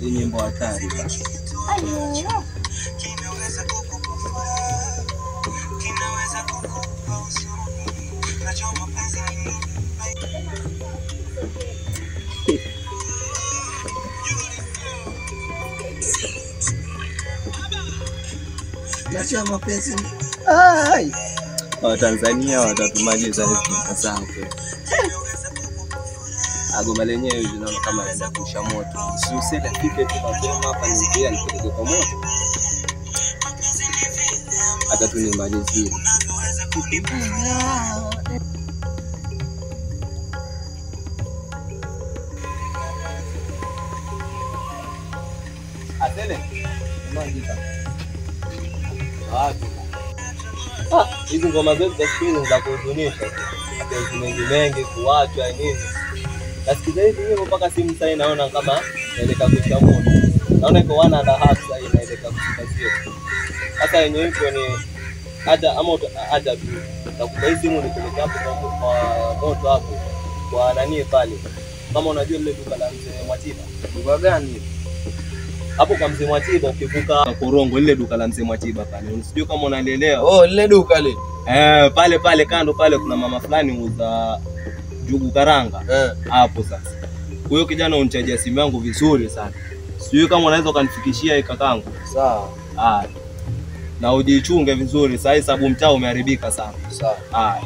Hii nyimbo hatari. Najua mapenzi. Ai. Watanzania watatumaliza hizo zake. Agoma lenyewe linaona kama anaenda kusha moto. Si usele afike tu mapema hapa ni pia nipige kwa moto. Hata tu nimalizie. Asele. Unaandika. Hizi ngoma zetu za siku za kuhuzunisha. Mapenzi mengi kuachwa nini. Nasikiza hizi nyimbo mpaka simu sasa naona kama naelekea kusha moto. Naona iko 1.5 sasa inaelekea kushika sio. Hata yenyewe iko ni hata ama hata tu. Nakupa hizi simu nipeleka hapo kwa moto hapo. Kwa nani pale. Kama unajua ile duka la mzee Mwatiba. Duka gani? Hapo kwa mzee Mwatiba ukivuka Korongo ile duka la mzee Mwatiba pale. Unasijui kama unalielewa. Oh, ile duka ile. Pale kando pale kuna mama fulani muuza jugu karanga. Hapo sasa. Huyo kijana unichajia simu yangu vizuri sana. Sijui kama unaweza ukanifikishia hii kakangu. Sawa. Na ujichunge vizuri. Sasa hesabu mtaa umeharibika sana. Sawa.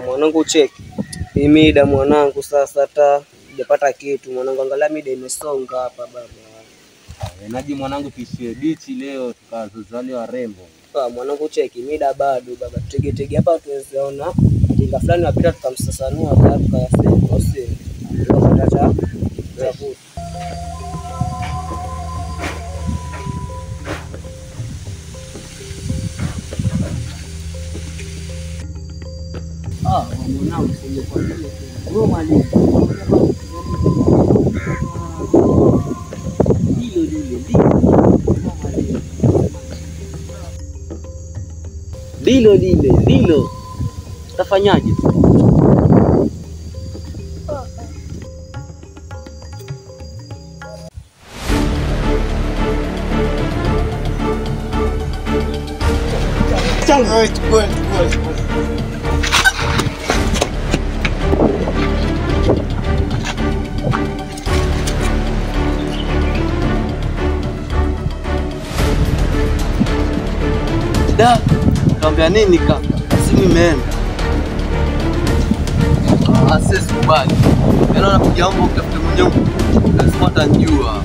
Mwanangu cheki. Hii mida mwanangu sasa hata hujapata kitu mwanangu, angalia mida imesonga hapa baba. Naji mwanangu tuishie bichi leo tukazozali warembo. Mwanangu cheki mida bado baba. Tege hapa tuwezeona tinga fulani wapita tukamsasanua hapa tukayasema usi. Tukapata cha kutu. Mwanangu sije kwa hiyo. Ngoma ni. Dilo. Tafanyaje? Kaambia nini kaka? Simu imeenda. Sisi kubali. Yaani unapiga mambo ukafute mwenyewe. Lazima utanijua.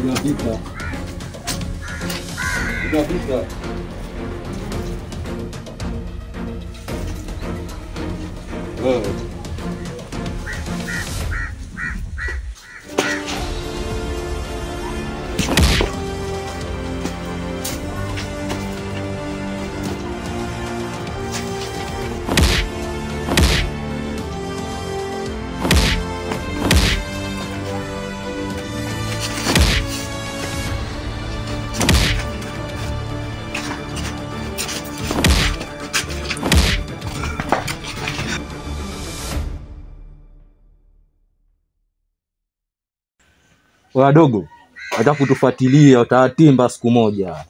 Tunapita. Wadogo, hata kutufuatilia utatimba siku moja.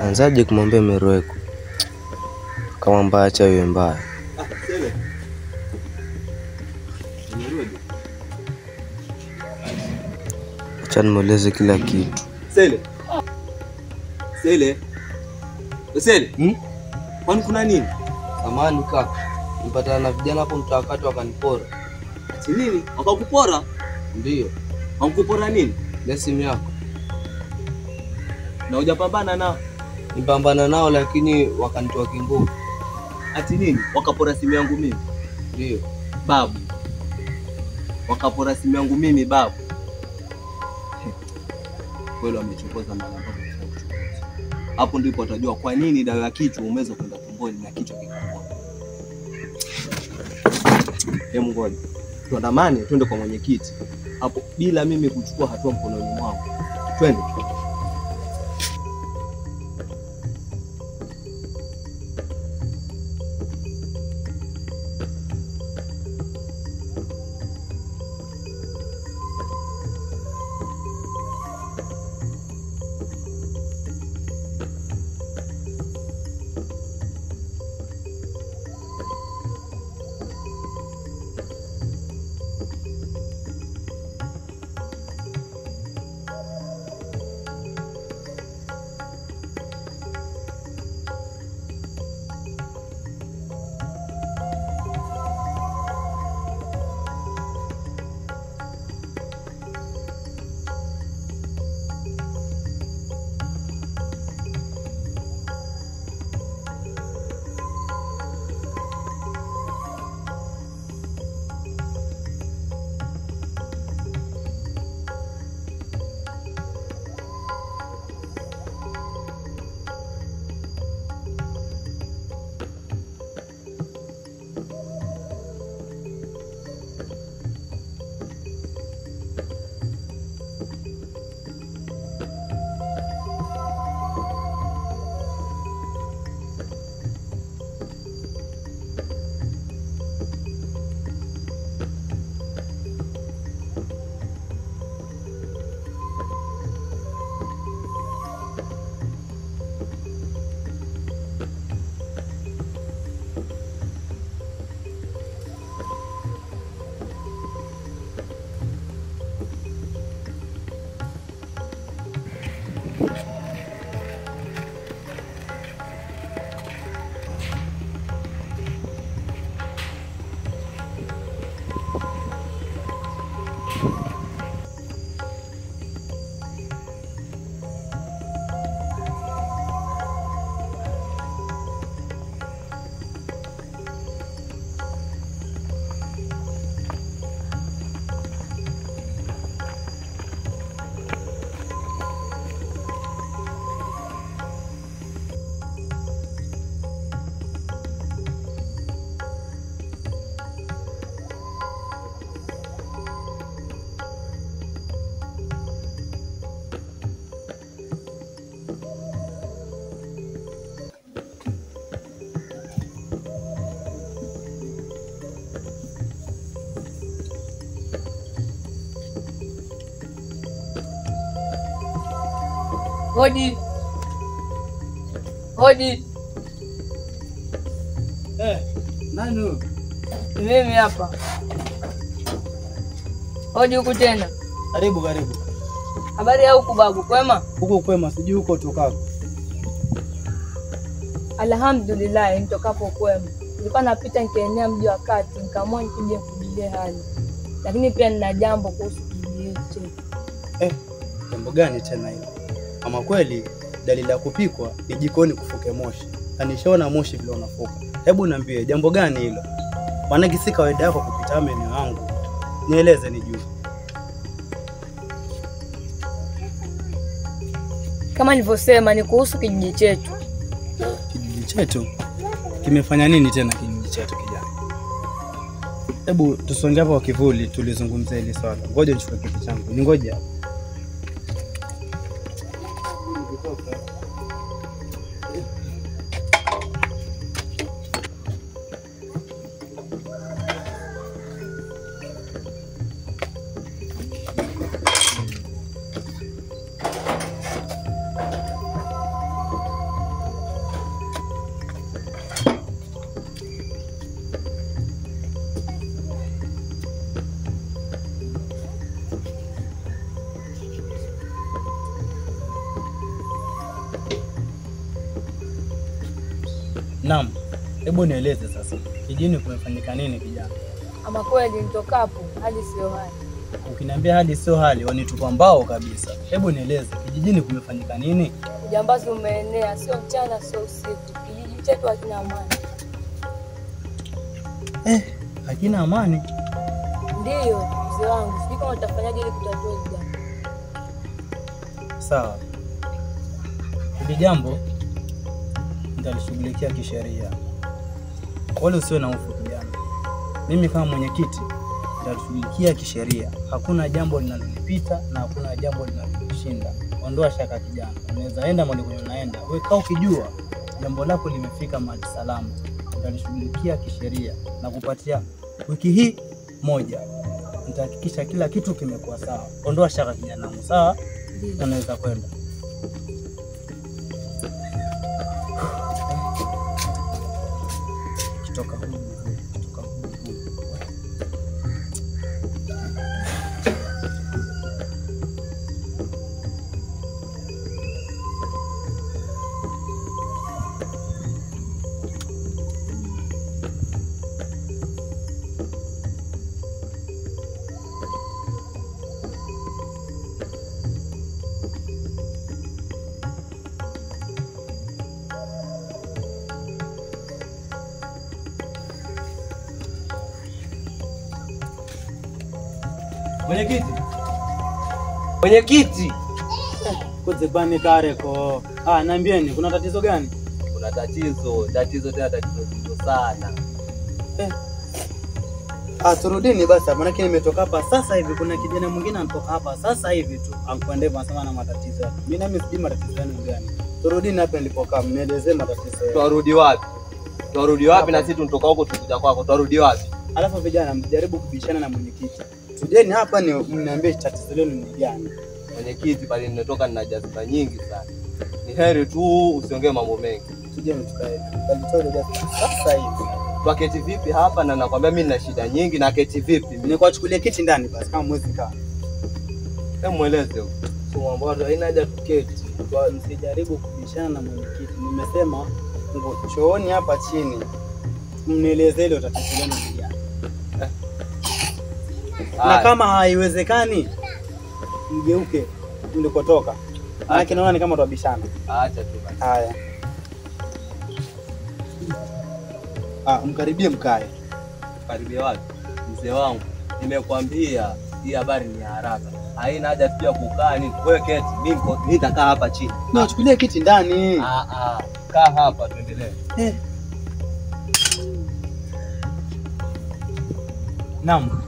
Anzaje kumwambia Merweko kama mbaya acha iwe mbaya. Sele. Acha nimueleze kila kitu. Sele. Kwani kuna nini? Samahani kaka. Nipatana na vijana hapo mtakati wakanipora. Ati nini? Wakakupora? Ndio. Wakukupora nini? Ile simu yako. Na hujapambana nao? Nipambana nao lakini wakanitoa kinguvu. Ati nini? Wakapora simu yangu mimi? Ndio. Babu. Wakapora simu yangu mimi babu. Kweli wamechokoza mara ngapi? Hapo ndipo watajua kwa nini dawa ya kichwa umeweza kwenda tumboni na kichwa kikapona. Hebu ngoja. Tuandamane twende kwa mwenyekiti. Hapo bila mimi kuchukua hatua mkononi mwangu. Twende. Hodi. Hodi. Nani huyo? Mimi hapa. Hodi huku tena. Karibu karibu. Habari ya huku babu, kwema? Huko kwema, sijui huko utokako. Alhamdulillah, nitokapo kwema. Nilikuwa napita nikienea mji wa kati, nikaamua nikuje kujulia hali. Lakini pia nina jambo kuhusu kijiji chetu. Jambo gani tena hilo? Ama kweli dalili ya kupikwa ni jikoni kufuke moshi. Na nishaona moshi vile unafuka. Hebu niambie jambo gani hilo? Maana si kawaida yako kupita maeneo yangu. Nieleze nijue. Kama nilivyosema ni kuhusu kijiji chetu. Kijiji chetu? Kimefanya nini tena kijiji chetu kijana? Hebu tusonge hapo kwa kivuli tulizungumzia hili swala. Ngoja nichukue kiti changu. Ningoja. Naam. Hebu nieleze sasa. Kijijini kumefanyika nini kijana? Ama kweli nitokapo hali sio hali. Ukiniambia hali sio hali, wanitupa mbao kabisa. Hebu nieleze, kijijini kumefanyika nini? Ujambazi umeenea, sio mchana sio usiku. Kijiji chetu hakina amani. Hakina amani? Ndiyo, mzee wangu. Sijui kama utafanyaje ili kutatua hili jambo. Sawa. Hili jambo nitalishughulikia kisheria. Wala usiwe na hofu kijana. Mimi kama mwenyekiti nitalishughulikia kisheria. Hakuna jambo linalonipita na hakuna jambo linalonishinda. Ondoa shaka kijana. Unaweza enda mahali kwenye unaenda. Wewe kaa ukijua jambo lako limefika mahali salama. Nitalishughulikia kisheria na kupatia wiki hii moja. Nitahakikisha kila kitu kimekuwa sawa. Ondoa shaka kijana. Sawa? Unaweza kwenda. Kutoka huko. Mwenyekiti. Mwenyekiti. Kuze bani kareko. Niambieni kuna tatizo gani? Kuna tatizo tena tatizo sana. Turudini basi, maana nimetoka hapa sasa hivi. Kuna kijana mwingine anatoka hapa sasa hivi tu. Ankwendeva anasema na matatizo yake. Mimi nami sijui matatizo yenu gani. Turudini hapa nilipokaa, mnielezee matatizo yenu. Tuarudi wapi? Tuarudi wapi na sisi tunatoka huko tukuja kwako. Tuarudi wapi? Alafu vijana mjaribu kubishana na mwenyekiti. Tujeni hapa ni mniambie tatizo lenu ni gani. Mwenyekiti, pale ninatoka nina jazba nyingi sana. Ni heri tu usiongee mambo mengi. Tujeni tukae. Kalitoa jazba sasa hivi. Twaketi vipi hapa na nakwambia mimi nina shida nyingi na keti vipi? Nikuachukulie kiti ndani basi kama mwezi kaa. Mueleze huko. So mambo haina haja tuketi. Msijaribu kubishana na mwenyekiti. Nimesema chooni hapa chini. Mnieleze ile tatizo lenu ni gani. Na kama haiwezekani mgeuke mlikotoka. Maana naona ni kama tuabishana. Acha tu basi. Haya. Mkaribie mkae. Karibia wapi? Mzee wangu, nimekwambia hii habari ni haraka. Haina haja tujia kukaa ni wewe keti. Mimi nitakaa hapa chini. Niwachukulie kiti ndani. Kaa hapa tuendelee. Naam.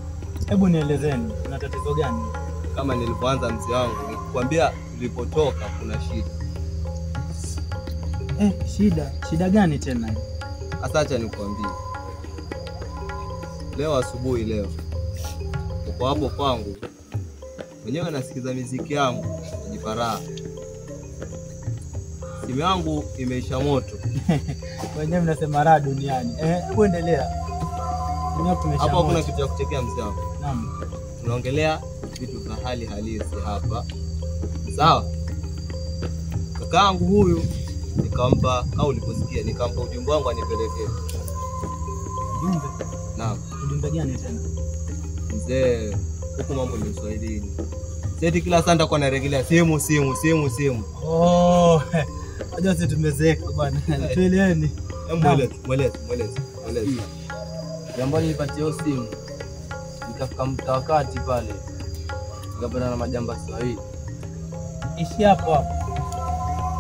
Hebu nielezeni kuna tatizo gani? Kama nilipoanza mzee wangu, nikwambia tulipotoka kuna shida. Shida gani tena? Sasa acha nikwambie. Leo asubuhi uko hapo kwangu. Mwenyewe nasikiza muziki yangu, najiparaa. simu yangu imeisha moto. Wenyewe mnasema raha duniani. Kuendelea. Hapo hakuna kitu cha kuchekea mzee wangu. Naam. Tunaongelea vitu vya hali halisi hapa. Sawa? Kakaangu huyu nikampa, au uliposikia nikampa ujumbe wangu anipelekee. Ujumbe? Naam. Ujumbe gani tena? Mzee, huku mambo ni Kiswahilini. Seti kila saa nitakuwa narejelea simu. Unajua sisi tumezeeka bwana. Tueleweni. Mweleze. Jambo nilipatia hiyo simu. Nikafika mtawakati pale. Nikapata na majamba Swahili. Ishi hapo.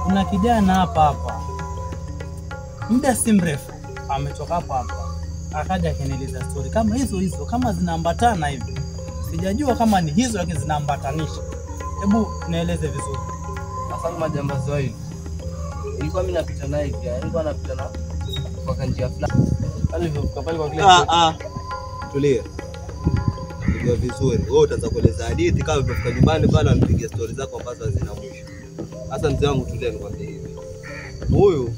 Kuna kijana hapa. Muda si mrefu ametoka hapa. Akaja akanieleza story kama hizo kama zinaambatana hivi. Sijajua kama ni hizo lakini zinaambatanisha. Hebu nieleze vizuri. Sasa majamba Swahili. Ilikuwa mimi napita naye pia. Nilikuwa napita na kwa njia fulani. Alivyokuwa pale kwa kile. Tulia. Ndio vizuri. Wewe utaanza kueleza hadithi kama umefika nyumbani pale anipigia story zako ambazo hazina mwisho. Sasa mzee wangu tulia nikwambie hivi. Huyu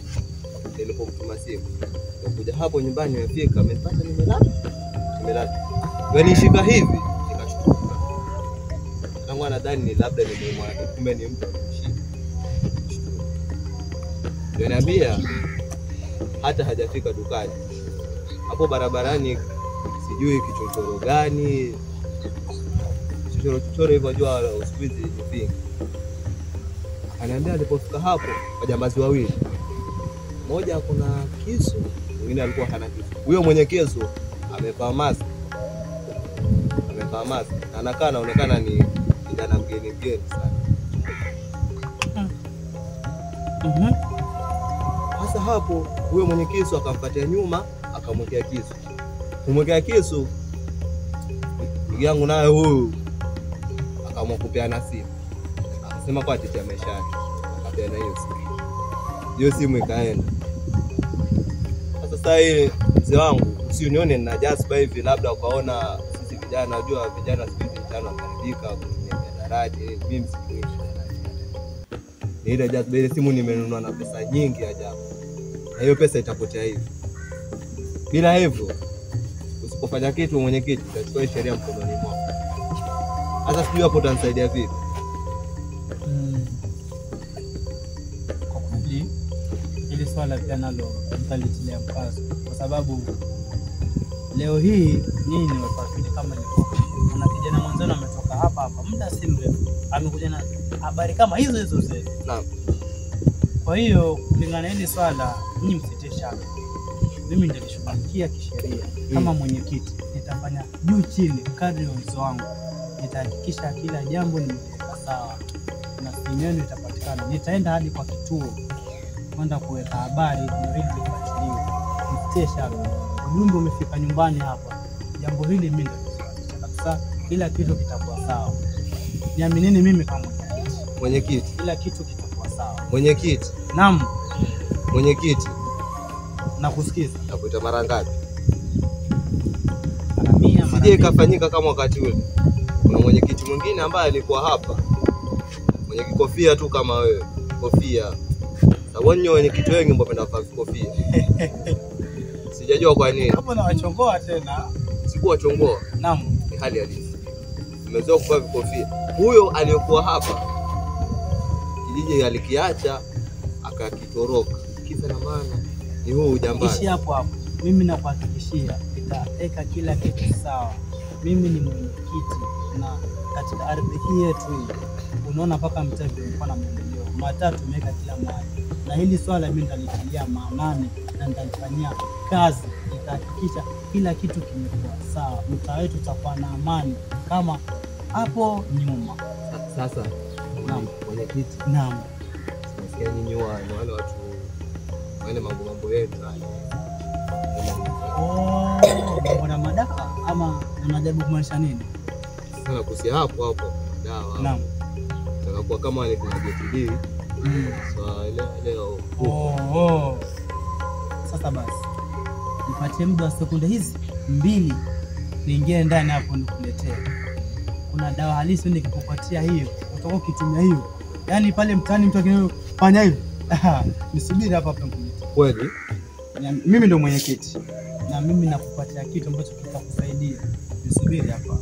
nilipomtuma simu. Kuja hapo nyumbani nimefika, amenipata nimelala. Wanishika hivi, nikashtuka. Kama nadhani ni labda ni mume wake, kumbe ni mtu anamshika. Ndio niambia hata hajafika dukani. Hapo barabarani sijui kichochoro gani. Kichochoro hivyo jua usikizi vingi. Ananiambia alipofika hapo wajambazi wawili. Mmoja kuna kisu, mwingine alikuwa hana kisu. Huyo mwenye kisu amevaa mask. Anakaa anaonekana ni kijana mgeni sana. Sasa hapo huyo mwenye kisu akamfuatia nyuma, akamwekea kisu. Kumwekea kisu ndugu yangu naye huyu akaamua kupeana simu. Akasema kwa tetea maisha yake. Akapeana hiyo simu. Hiyo simu ikaenda. Sasa hii mzee wangu usinione na Jasper hivi labda ukaona sisi vijana, najua vijana siku hizi mtano wakaribika kutumia mihadarati. Mimi sikuishi. Ni ile Jasper, ile simu nimenunua na pesa nyingi ajabu. Na hiyo pesa itapotea hivi. Bila hivyo usipofanya kitu mwenye kitu utachukua sheria mkononi mwako. Sasa sijui hapo utanisaidia vipi? Kwa kweli hili swala pia nalo nitalitilia mkazo kwa sababu leo hii nyinyi ni wafadhili kama nilivyo. Kuna kijana mwanzano ametoka hapa muda si mrefu amekuja na habari kama hizo zetu. Naam. Kwa hiyo kulingana hili swala nyinyi msitesha. Mimi nitashughulikia kisheria kama mwenyekiti. Nitafanya juu chini kadri ya uwezo wangu. Nitahakikisha kila jambo nimeweka sawa na simu yenu itapatikana. Nitaenda hadi kwa kituo kwenda kuweka habari ili ifuatiliwe. Msitesha. Ujumbe umefika nyumbani hapa. Jambo hili mimi ndio kabisa, kila kitu kitakuwa sawa. Niaminini mimi kama mwenyekiti. Kila kitu kitakuwa sawa. Mwenyekiti. Naam. Mwenyekiti. Nakusikiza. Nakuita mara ngapi? Mara 100. Sije ikafanyika kama wakati ule. Kuna mwenyekiti mwingine ambaye alikuwa hapa. Mwenye kofia tu kama wewe. Kofia. Sababu mwenyekiti wengi mbona kuvaa kofia. Sijajua kwa nini. Hapo na wachongoa tena. Sikuwa chongoa. Naam. Ni hali halisi. Nimezoea kuvaa kofia. Huyo aliyokuwa hapa kijiji alikiacha akakitoroka. Kisa na maana ni huo ujambazi. Ishi hapo. Mimi nakuhakikishia nitaweka kila kitu sawa. Mimi ni mwenyekiti na katika ardhi hii yetu hii unaona mpaka mtaa ulikuwa na maendeleo. Matatu tumeweka kila mahali. Na hili swala mimi nitalitilia maanani na nitalifanyia kazi. Nitahakikisha kila kitu kimekuwa sawa. Mtaa wetu utakuwa na amani kama hapo nyuma. Sasa Naam. Mwenyekiti. Naam. Nasikia nyinyi wale watu wale mambo yetu haya. Mbona madaka ama unajaribu kumaanisha nini? Sasa kusia hapo dawa. Naam. Tutakuwa kama ile tunajitidi. So leo. Sasa basi. Nipatie muda wa sekunde hizi 2 niingie ndani hapo nikuletee. Kuna dawa halisi nikikupatia hiyo, utakuwa ukitumia hiyo. Yaani pale mtaani mtu akifanya hivi, Nisubiri hapa mkuliti. Kweli? Mimi ndo mwenyekiti. Na mimi nakupatia kitu ambacho kitakusaidia. Nisubiri hapa.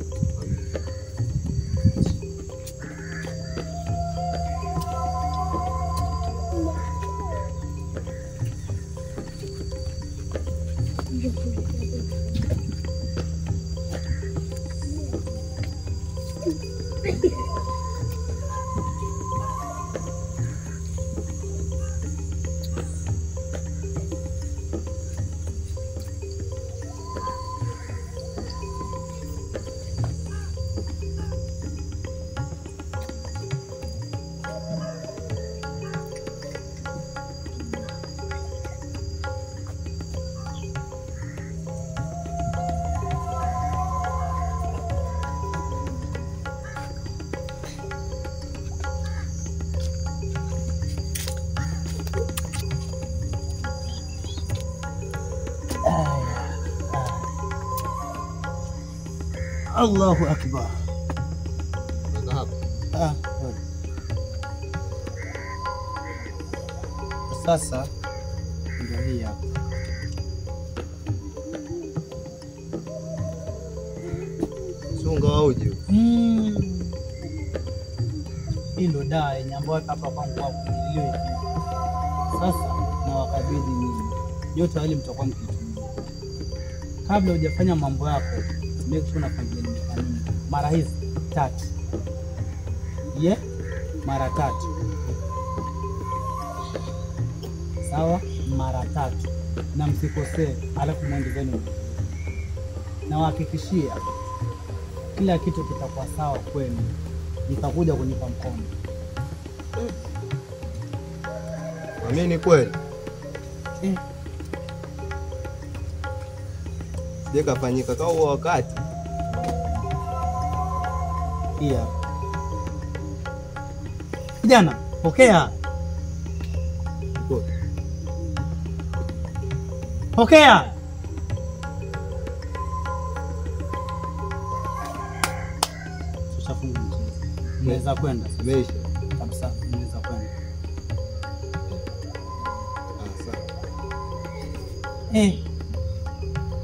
Allahu akbar. Sasa ndio hii hapa. Sunga auji. Hii ndo dawa yenye ambayo hapa kwangu hapo ilio. Sasa na wakabidhi nyinyi. Yote wale mtakuwa mkitumia. Kabla hujafanya mambo yako, make sure unafanya nini? Mara hizi 3. Mara 3. Sawa? Mara 3. Na msikosee, alafu muongezeni. Na wahakikishia kila kitu kitakuwa sawa kwenu. Mtakuja kunipa mkono. Amini kweli? Sije kafanyika kwa huo wakati. Pia. Kijana, pokea. Pokea. Tushafunga mchezo. Unaweza kwenda. Imeisha. Kabisa, unaweza kwenda. Sawa.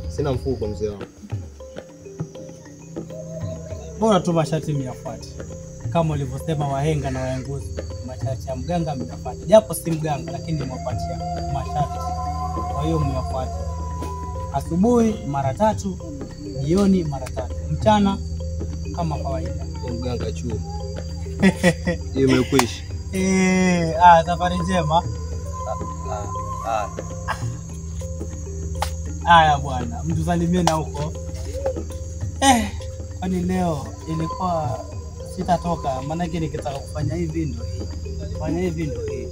Sina mfuko mzee wangu. Bora tu masharti myafuate. Kama ulivyosema wahenga na waenguzi, masharti ya mganga myafuate. Japo si mganga lakini mwapatia masharti. Kwa hiyo myafuate. Asubuhi mara 3, jioni mara 3, mchana kama kawaida. Mganga chuo. Hiyo imekwisha. Safari njema. Haya bwana, mtusalimie na huko. Kwani leo ilikuwa sitatoka, maanake nikitaka kufanya hivi ndio hii. Fanya hivi ndio hii.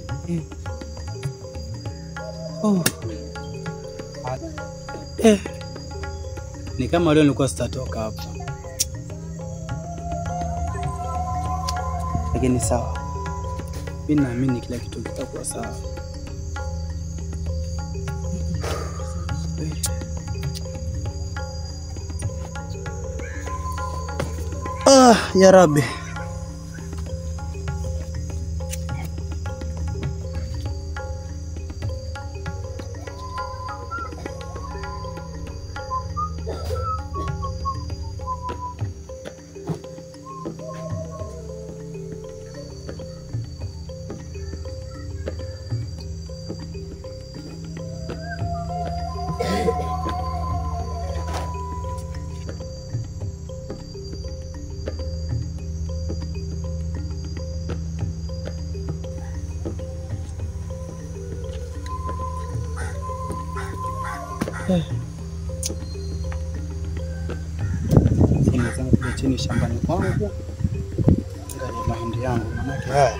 Ni kama leo nilikuwa sitatoka hapa. Lakini sawa. Mimi naamini kila kitu kitakuwa sawa. Ya Rabbi. Chini shambani kwangu ndani ya mahindi yangu, manake haya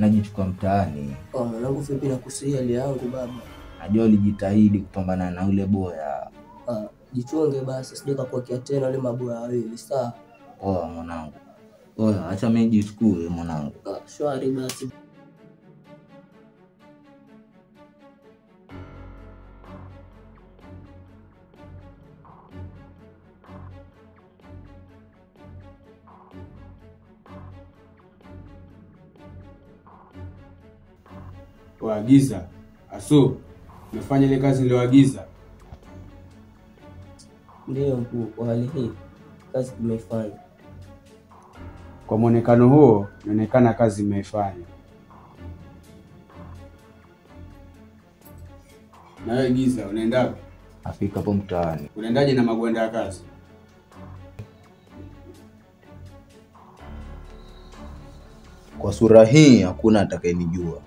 najichukua mtaani. Mwanangu vipi na kusia hali yangu baba? Najua ulijitahidi kupambana na ule boya. Jichunge basi sije kakuakia tena wale maboya wawili sawa? Mwanangu. Acha mimi nijichukue mwanangu. Shwari basi. Waagiza. Asu, umefanya ile kazi niliyoagiza? Ndio mkuu, kwa hali hii kazi tumeifanya. Kwa muonekano huo, inaonekana kazi imeifanya. Na wewe Giza, unaenda wapi? Afika hapo mtaani. Unaendaje na magwanda ya kazi? Kwa sura hii hakuna atakayenijua.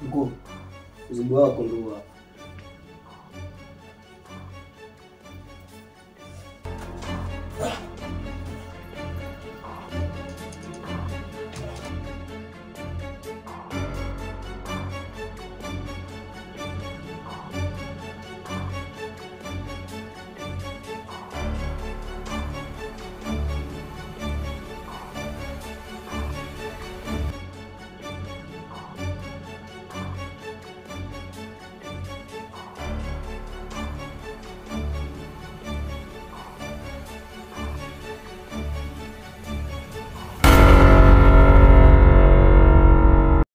Mkuu, mzigo wako ndio hapa.